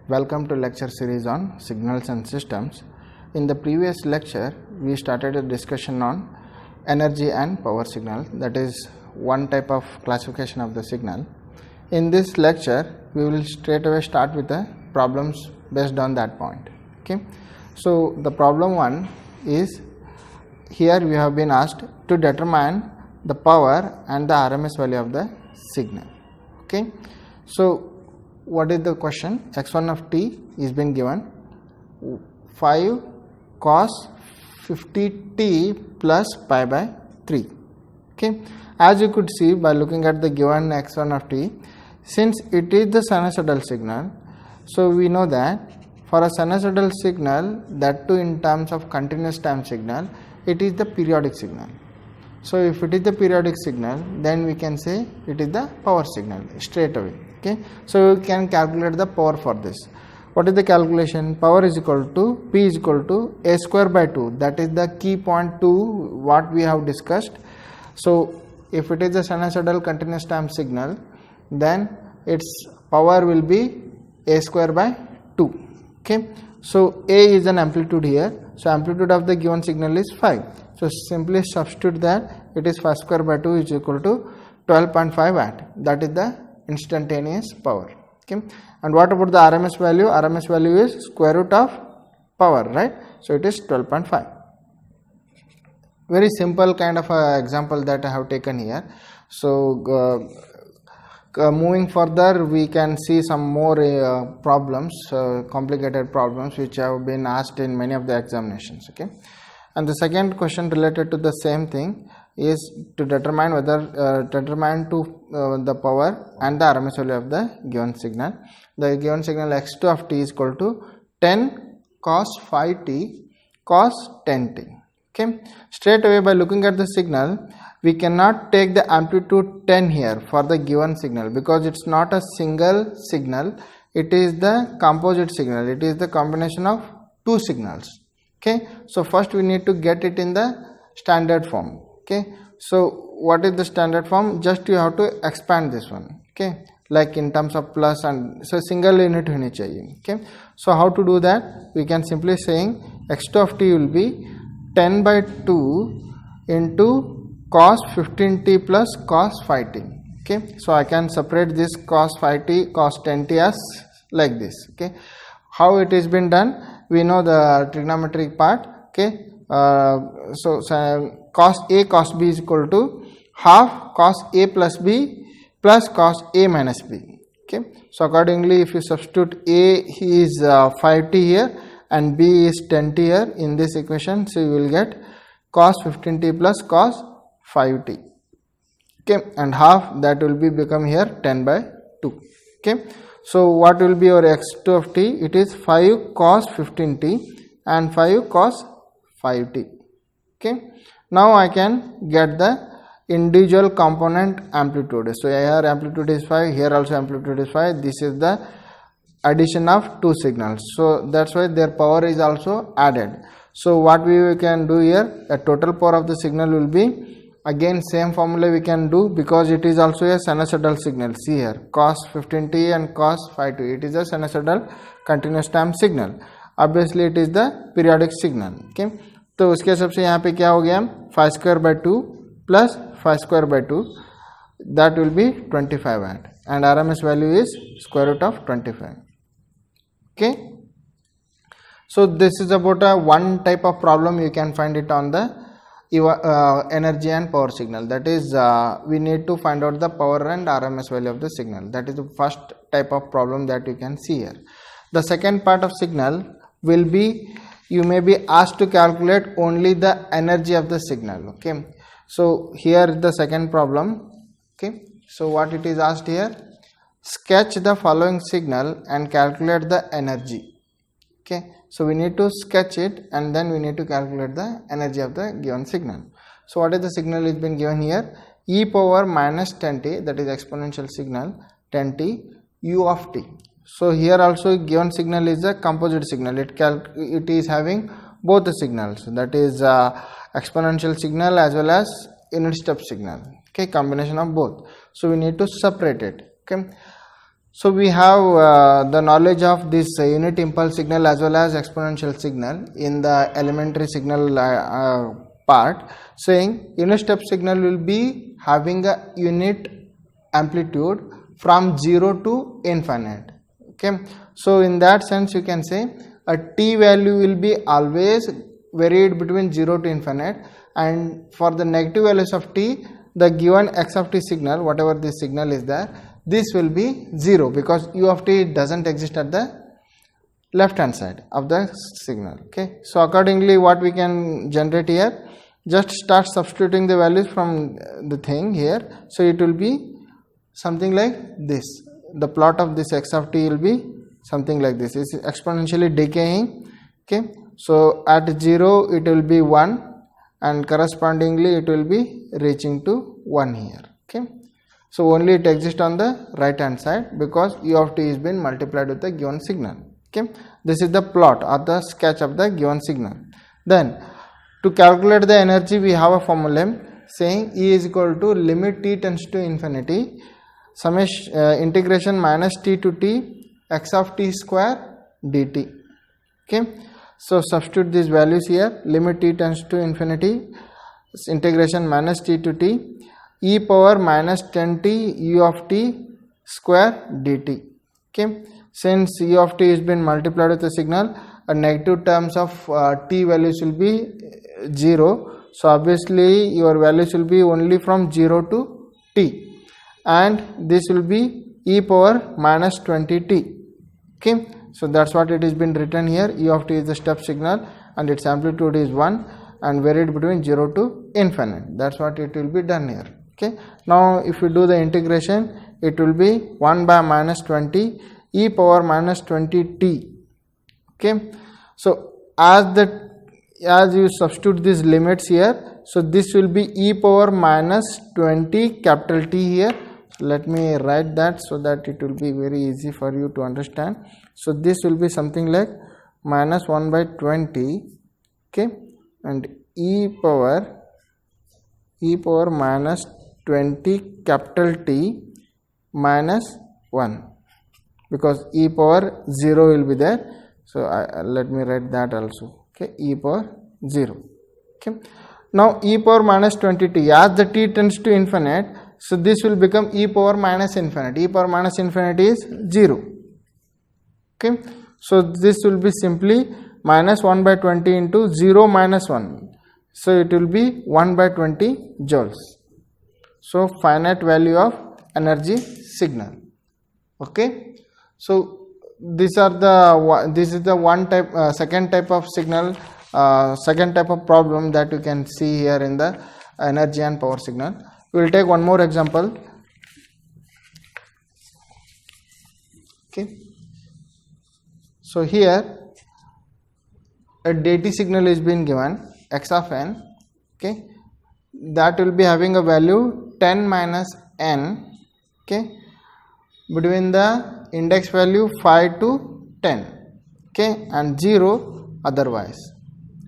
Welcome to lecture series on signals and systems. In the previous lecture, we started a discussion on energy and power signal, that is one type of classification of the signal. In this lecture, we will straight away start with the problems based on that point. Okay. So the problem 1 is, here we have been asked to determine the power and the RMS value of the signal. Okay. So what is the question? X1 of t is been given 5 cos 50t plus pi by 3. Okay. As you could see by looking at the given x1 of t, since it is the sinusoidal signal, so we know that for a sinusoidal signal, that too in terms of continuous time signal, it is the periodic signal. So if it is the periodic signal, then we can say it is the power signal straight away. Okay. So we can calculate the power for this. What is the calculation? Power is equal to P is equal to A square by 2. That is the key point to what we have discussed. So if it is a sinusoidal continuous time signal, then its power will be A square by 2. Okay. So A is an amplitude here. So amplitude of the given signal is 5. So simply substitute that, it is 5 square by 2 is equal to 12.5 watt. That is the instantaneous power. Okay. And what about the RMS value? RMS value is square root of power, right? So it is 12.5. Very simple kind of example that I have taken here. So moving further, we can see some more problems, complicated problems which have been asked in many of the examinations. Okay. And the second question related to the same thing is to determine whether the power and the RMS value of the given signal. The given signal x2 of t is equal to 10 cos 5t cos 10t. Okay. Straight away by looking at the signal, we cannot take the amplitude 10 here for the given signal because it's not a single signal, it is the composite signal, it is the combination of two signals. Okay. So first we need to get it in the standard form. Okay. So what is the standard form? Just you have to expand this one. Okay. Like in terms of plus, and so single unit honi chahiye. Okay. So how to do that? We can simply saying x2 of t will be 10 by 2 into cos 15t plus cos 5t. Okay. So I can separate this cos 5t cos 10t as like this. Okay. How it has been done? We know the trigonometric part. Okay. So cos a cos b is equal to half cos a plus b plus cos a minus b. Okay. So accordingly, if you substitute a is 5t here and b is 10t here in this equation, so you will get cos 15t plus cos 5t. Okay. And half that will be become here 10 by 2. Okay. So what will be your x2 of t? It is 5 cos 15t and 5 cos 5t. Okay. Now I can get the individual component amplitude. So here amplitude is 5, here also amplitude is 5. This is the addition of two signals. So that's why their power is also added. So what we can do here, a total power of the signal will be, again same formula we can do because it is also a sinusoidal signal. See here, cos 15t and cos 5t. It is a sinusoidal continuous time signal. Obviously it is the periodic signal. Okay. तो उसके हिसाब से यहाँ पे क्या हो गया? 5 square by 2 plus 5 square by 2, that will be 25 watt and RMS value is square root of 25. Okay. So this is about a one type of problem you can find it on the energy and power signal. That is we need to find out the power and RMS value of the signal. That is the first type of problem that you can see here. The second part of signal will be, you may be asked to calculate only the energy of the signal. Okay. So here the second problem. Okay. So what it is asked here, sketch the following signal and calculate the energy. Okay. So we need to sketch it and then we need to calculate the energy of the given signal. So what is the signal is been given here? E power minus 10t, that is exponential signal 10t u of t. So here also given signal is a composite signal. It is having both the signals, that is exponential signal as well as unit step signal. Okay, combination of both. So we need to separate it. Okay. So we have the knowledge of this unit impulse signal as well as exponential signal in the elementary signal part, saying unit step signal will be having a unit amplitude from 0 to infinite. Okay, so in that sense you can say a t value will be always varied between 0 to infinite, and for the negative values of t, the given x of t signal, whatever this signal is there, this will be 0 because u of t doesn't exist at the left hand side of the signal. Okay, so accordingly what we can generate here, just start substituting the values from the thing here, so it will be something like this. The plot of this x of t will be something like this. It's exponentially decaying. Okay, so at 0 it will be 1 and correspondingly it will be reaching to 1 here. Okay, so only it exists on the right hand side because u of t is been multiplied with the given signal. Okay, this is the plot or the sketch of the given signal. Then to calculate the energy, we have a formula saying E is equal to limit t tends to infinity summation integration minus t to t x of t square dt. Okay, so substitute these values here. Limit t tends to infinity integration minus t to t e power minus 10t u of t square dt. Okay, since u of t has been multiplied with the signal, a negative terms of t values will be 0. So obviously your values will be only from 0 to t, and this will be e power minus 20t. Okay, so that's what it has been written here. U of t is the step signal and its amplitude is 1 and varied between 0 to infinite. That's what it will be done here. Okay, now if you do the integration, it will be 1 by minus 20 e power minus 20t. Okay, so as you substitute these limits here, so this will be e power minus 20 capital T here. So let me write that so that it will be very easy for you to understand. So this will be something like minus 1 by 20, okay, and e power minus 20 capital T minus 1, because e power 0 will be there. So let me write that also. Okay, e power 0. Okay, now e power minus 20t, as the t tends to infinite, so this will become e power minus infinite. E power minus infinite is 0. Okay, so this will be simply minus 1 by 20 into 0 minus 1. So it will be 1 by 20 joules. So finite value of energy signal. Okay, so this is the one type, second type of signal, second type of problem that you can see here in the energy and power signal. We will take one more example. Okay, so here a dt signal is being given x of n. Okay, that will be having a value 10 minus n. Okay, between the index value 5 to 10, okay, and 0 otherwise.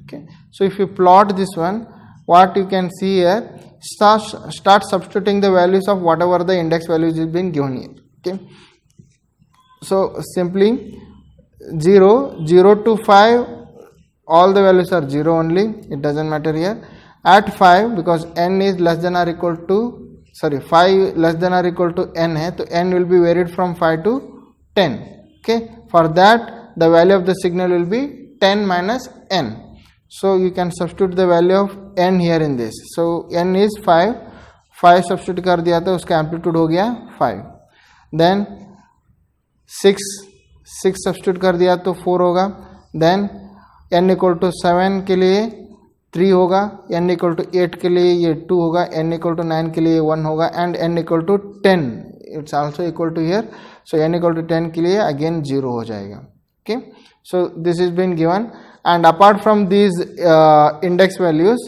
Okay, so if you plot this one, what you can see here, start substituting the values of whatever the index values is being given here. Okay, so simply 0 to 5, all the values are 0 only, it doesn't matter here. At 5, because n is less than or equal to 5 less than or equal to n hai, so n will be varied from 5 to 10. Okay, for that the value of the signal will be 10 minus n. So you can substitute the value of n here in this. So n is 5 substitute कर दिया तो उसका amplitude हो गया 5. Then 6 substitute कर दिया तो 4 होगा. Then n equal to 7 के लिए 3 होगा, n equal to 8 के लिए ये 2 होगा, n equal to 9 के लिए 1 होगा, and n equal to 10 it's also equal to here. So n equal to 10 के लिए again 0 हो जाएगा. Okay, so this is been given, and apart from these index values,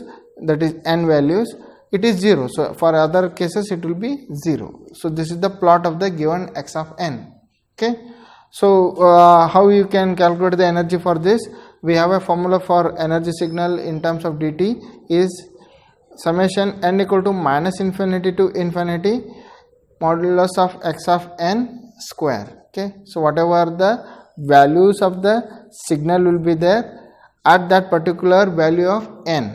that is n values, it is 0. So for other cases it will be 0. So this is the plot of the given x of n. Okay, so how you can calculate the energy for this? We have a formula for energy signal in terms of dt is summation n equal to minus infinity to infinity modulus of x of n square. Okay, so whatever the values of the signal will be there at that particular value of n,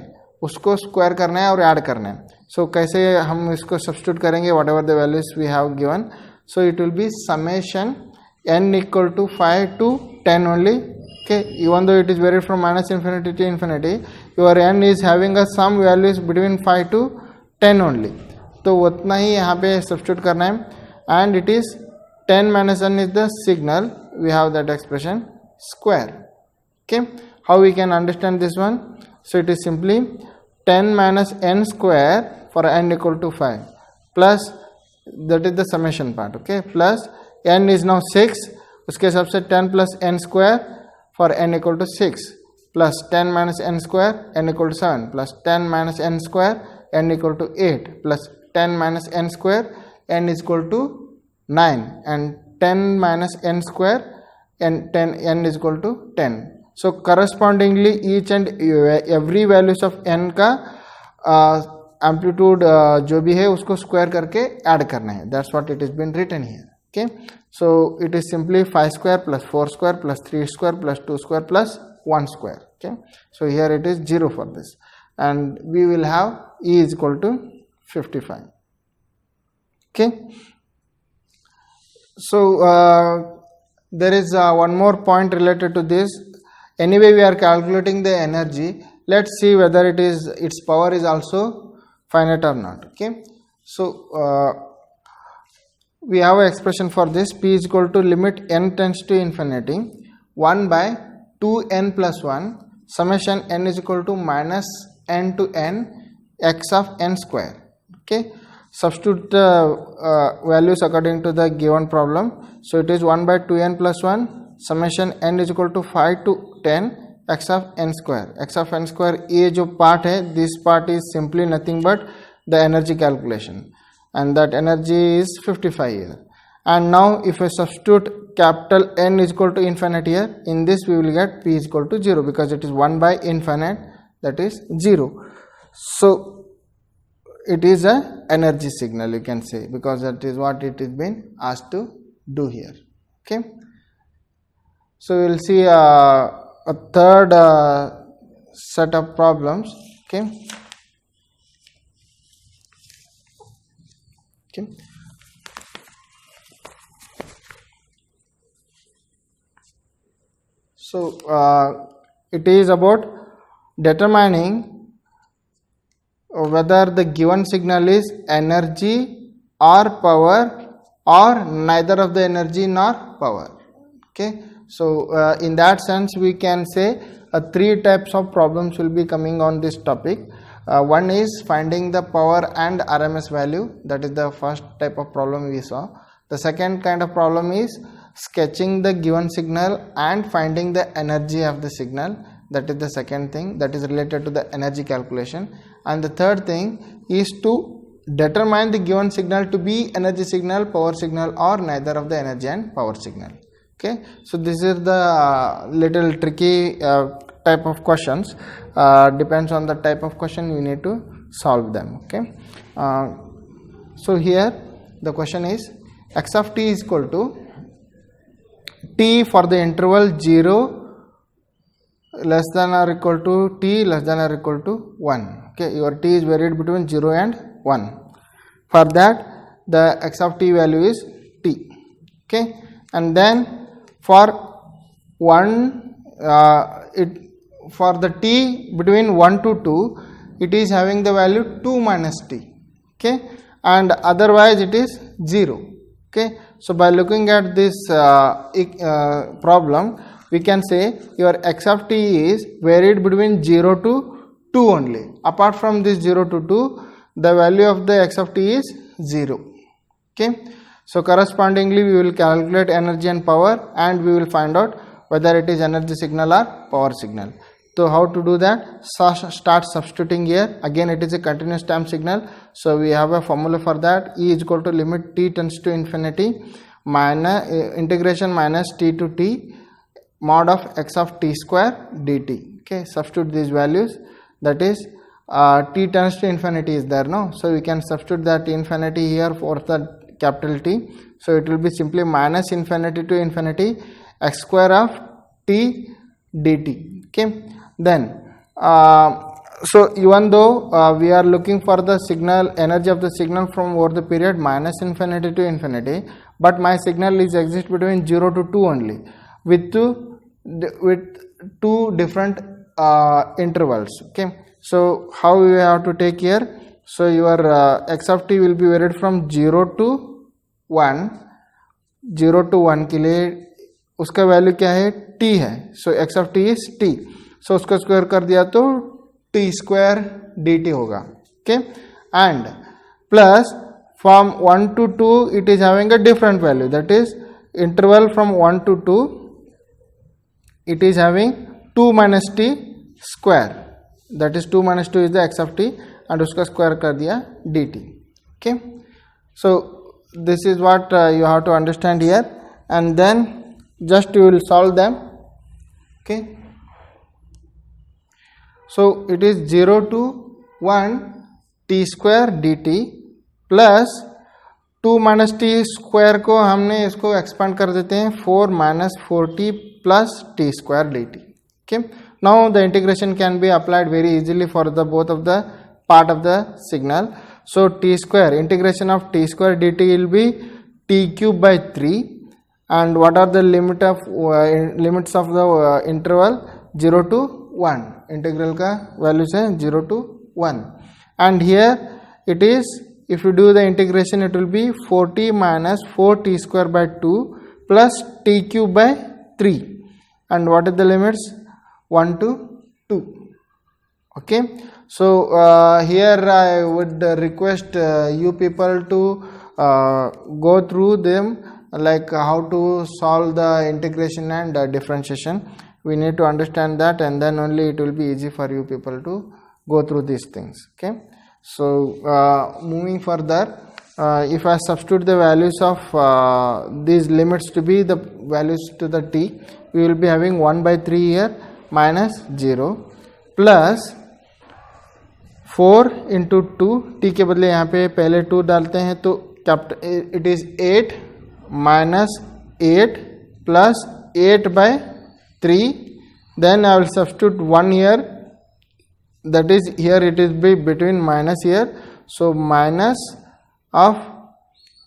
उसको square करना है और add करना है. सो कैसे हम इसको substitute करेंगे, whatever the values we have given. So it will be summation n equal to 5 to 10 only. Okay, even though it is varied from minus infinity to infinity, your n is having a some values between 5 to 10 only. तो उतना ही यहाँ पे substitute करना है. And it is 10 minus n is the signal. We have that expression square. Okay, how we can understand this one? So it is simply 10 minus n square for n equal to 5 plus, that is the summation part. Okay, plus n is now 6, उसके हिसाब से 10 plus n square for n equal to 6 plus 10 minus n square n equal to 7 plus 10 minus n square n equal to 8 plus 10 minus n square n is equal to 9 and 10 minus n square and n is equal to 10. So correspondingly each and every values of n का amplitude जो भी है उसको square करके add करना है. That's what it has been written here. Okay, so it is simply 5 square plus 4 square plus 3 square plus 2 square plus 1 square. Okay, so here it is 0 for this, and we will have E is equal to 55. Okay, so there is one more point related to this. Anyway, we are calculating the energy. Let's see whether its power is also finite or not. Okay, so we have an expression for this. P is equal to limit n tends to infinity 1 by 2n plus 1 summation n is equal to minus n to n x of n square. Okay, substitute the values according to the given problem. So it is 1 by 2n plus 1 summation n is equal to 5 to 10 x of n square. X of n square ये जो part है, this part is simply nothing but the energy calculation, and that energy is 55 here. And now if I substitute capital N is equal to infinite here, in this we will get P is equal to 0 because it is 1 by infinite, that is 0. So it is a energy signal, you can say, because that is what it is been asked to do here. Okay, so we will see a third set of problems. Okay, okay. So it is about determining whether the given signal is energy or power or neither of the energy nor power. Okay, so in that sense we can say three types of problems will be coming on this topic. One is finding the power and RMS value, that is the first type of problem we saw. The second kind of problem is sketching the given signal and finding the energy of the signal, that is the second thing, that is related to the energy calculation. And the third thing is to determine the given signal to be energy signal, power signal or neither of the energy and power signal. Okay, so this is the little tricky type of questions. Depends on the type of question we need to solve them. Okay, so here the question is x of t is equal to t for the interval 0 less than or equal to t less than or equal to 1. Okay, your t is varied between 0 and 1. For that the x of t value is t. Okay, and then for for the t between 1 to 2 it is having the value 2 minus t. Okay, and otherwise it is 0. Okay, so by looking at this problem we can say your x of t is varied between 0 to 2 only. Apart from this 0 to 2 the value of the x of t is 0. Okay, so correspondingly we will calculate energy and power and we will find out whether it is energy signal or power signal. So how to do that? Start substituting here. Again it is a continuous time signal, so we have a formula for that. E is equal to limit t tends to infinity minus integration minus t to t mod of x of t square dt. Okay, substitute these values, that is t tends to infinity is there, no? So we can substitute that infinity here for the capital T. So it will be simply minus infinity to infinity x square of t dt. Okay, then so even though we are looking for the signal energy of the signal from over the period minus infinity to infinity, but my signal is exist between 0 to 2 only with two different intervals. Okay, so how we have to take here? So your x of t will be varied from 0 to 1. 0 to 1 के लिए उसका value क्या है? t है. सो x of t is t. सो उसको square कर दिया तो t square dt होगा. Okay, and plus from 1 to 2 it is having a different value, that is interval from 1 to 2 it is having 2 minus t square, that is 2 minus 2 is the x of t and उसका square कर दिया dt. Okay, so this is what you have to understand here, and then just you will solve them. Okay, so it is 0 to 1 t square dt plus 2 minus t square को हमने इसको expand कर देते हैं 4 minus 4t plus t square dt. Okay, now the integration can be applied very easily for the both of the part of the signal. So t square, integration of t square dt will be t cube by 3, and what are the limits of the interval? 0 to 1. Integral का values है 0 to 1, and here it is, if you do the integration it will be 4t minus 4t square by 2 plus t cube by 3, and what are the limits? 1 to 2. Okay, so here I would request you people to go through them, like how to solve the integration and differentiation. We need to understand that, and then only it will be easy for you people to go through these things. Okay, so moving further, if I substitute the values of these limits to be the values to the t, we will be having 1 by 3 here minus 0 plus 4 into 2, t के बदले यहाँ पे पहले 2 डालते हैं तो it is 8 minus 8 plus 8 by 3, then I will substitute 1 here, that is here it is be between minus here, so minus of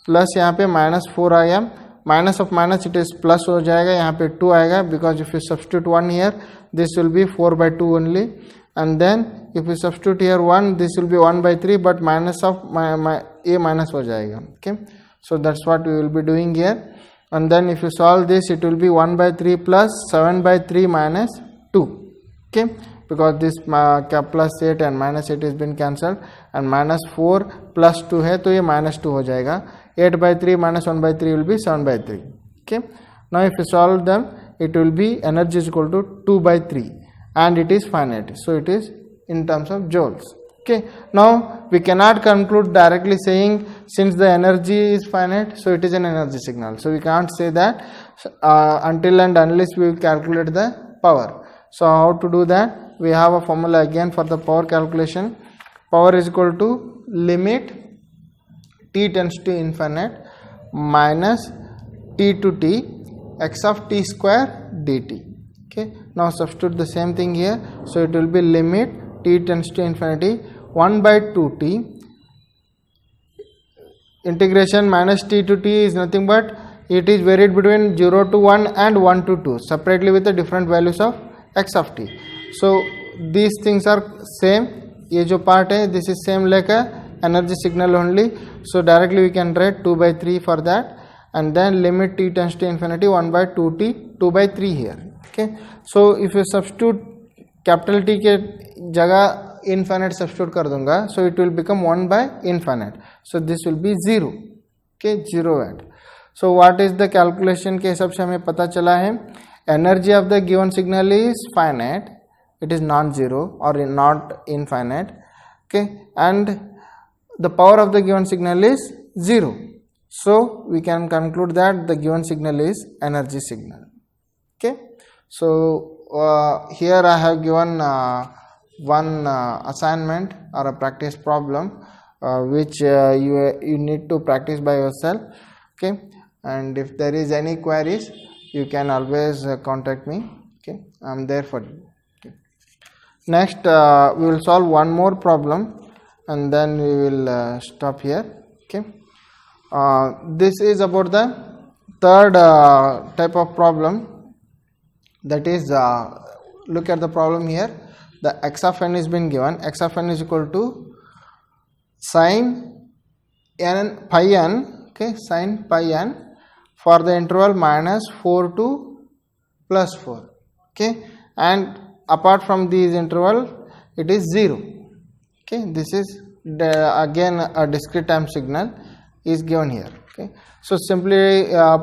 plus यहाँ पे minus 4 आ गया, minus of minus it is plus हो जाएगा, यहाँ पे 2 आएगा, because if you substitute 1 here this will be 4 by 2 only, and then if you substitute here 1 this will be 1 by 3, but minus of a minus हो जाएगा. Okay, so that's what we will be doing here, and then if you solve this it will be 1 by 3 plus 7 by 3 minus 2. Okay, because this plus 8 and minus 8 has been cancelled, and minus 4 plus 2 है तो ये minus 2 हो जाएगा. 8 by 3 minus 1 by 3 will be 7 by 3. Okay, now if you solve them it will be energy is equal to 2 by 3, and it is finite, so it is in terms of joules. Okay, now we cannot conclude directly saying since the energy is finite so it is an energy signal, so we can't say that until and unless we calculate the power. So how to do that? We have a formula again for the power calculation. Power is equal to limit t tends to infinite minus t to t x of t square dt. Okay, now substitute the same thing here, so it will be limit t tends to infinity 1 by 2t, integration minus t to t is nothing but it is varied between 0 to 1 and 1 to 2 separately with the different values of x of t. So these things are same, ये जो part है this is same like a energy signal only, so directly we can write 2 by 3 for that, and then limit t tends to infinity 1 by 2t 2 by 3 here. Okay, so if you substitute capital T के जगह infinite substitute कर दूंगा, so it will become 1 by infinite, so this will be 0. Okay, 0 at. So what is the calculation के हिसाब से हमें पता चला है, energy of the given signal is finite, it is non-zero or not infinite. Okay, and the power of the given signal is 0, so we can conclude that the given signal is energy signal. Okay, so here I have given one assignment or a practice problem which you need to practice by yourself. Okay, and if there is any queries you can always contact me. Okay, I am there for you. Okay. Next we will solve one more problem and then we will stop here. Okay, this is about the third type of problem, that is look at the problem here. The x of n is been given. X of n is equal to sin n pi n, okay, sin pi n for the interval -4 to +4, okay, and apart from these interval it is 0. Okay, this is again a discrete time signal is given here. Okay, so simply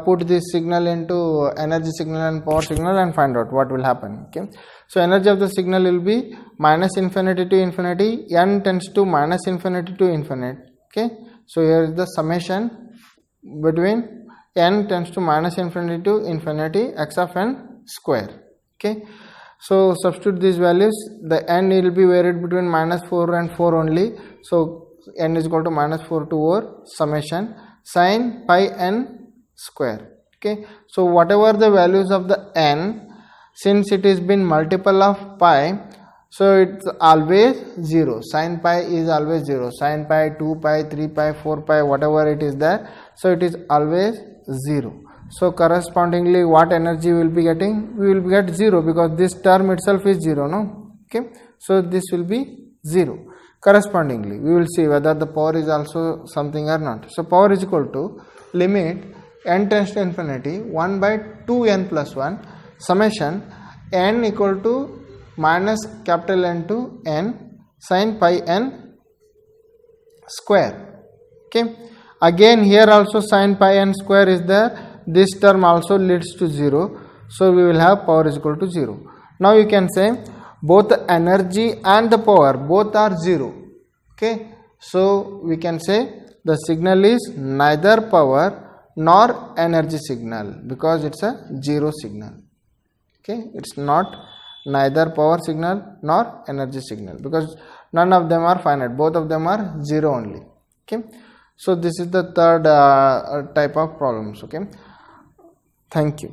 put this signal into energy signal and power signal and find out what will happen. Okay, so energy of the signal will be -infinity to infinity, n tends to -infinity to infinite. Okay, so here is the summation between n tends to -infinity to infinity x of n square. Okay, so substitute these values. The n will be varied between -4 and 4 only. So n is equal to -4 to 4 summation sin pi n square. Okay, so whatever the values of the n, since it is been multiple of pi, so it's always 0. Sin pi is always 0. Sin pi, 2 pi, 3 pi, 4 pi, whatever it is there, so it is always 0. So correspondingly what energy we will be getting? We will get 0 because this term itself is 0, no? Okay, so this will be 0. Correspondingly we will see whether the power is also something or not. So power is equal to limit n tends to infinity 1 by 2n plus 1 summation n equal to minus capital N to n sin pi n square. Okay, again here also sin pi n square is there. This term also leads to 0, so we will have power is equal to 0. Now you can say both the energy and the power both are 0. Okay, so we can say the signal is neither power nor energy signal because it's a 0 signal. Okay, it's not neither power signal nor energy signal because none of them are finite, both of them are 0 only. Okay, so this is the third type of problems. Okay, thank you.